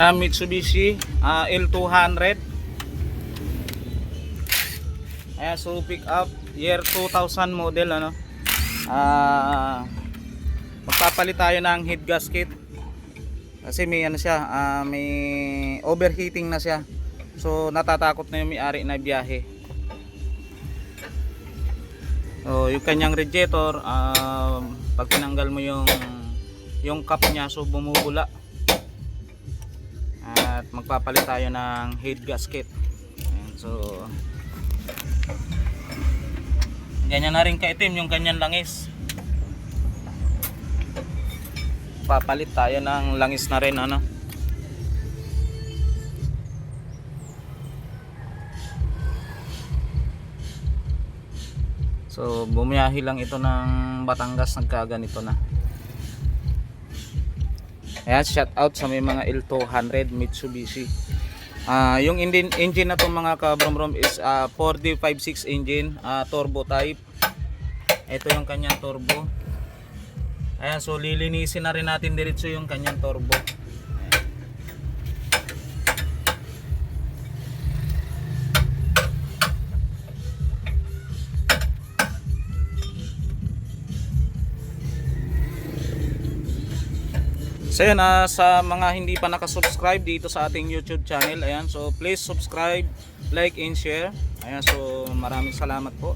Mitsubishi L200. Ayan, so pick up year 2000 model ano. Magpapalit tayo ng head gasket kasi may ano siya, may overheating na siya. So natatakot na yung may-ari na biyahe. So yung kanyang radiator, pag tinanggal mo yung cap niya, so bumubula. At magpapalit tayo ng head gasket. Ayan, so ganyan na rin kaitim yung kanyang langis. Papalit tayo ng langis na rin ano. So bumiyahe lang ito ng Batangas, nagkaganito na. Ayan, shout out sa may mga L200 Mitsubishi. Yung engine na itong mga kabrom-brom is 4D56 engine, turbo type. Ito yung kanyang turbo. Ayan, so lilinisin na rin natin diretso yung kanyang turbo. So yun, sa mga hindi pa nakasubscribe dito sa ating YouTube channel, ayan, so please subscribe, like and share. Ayan, so maraming salamat po.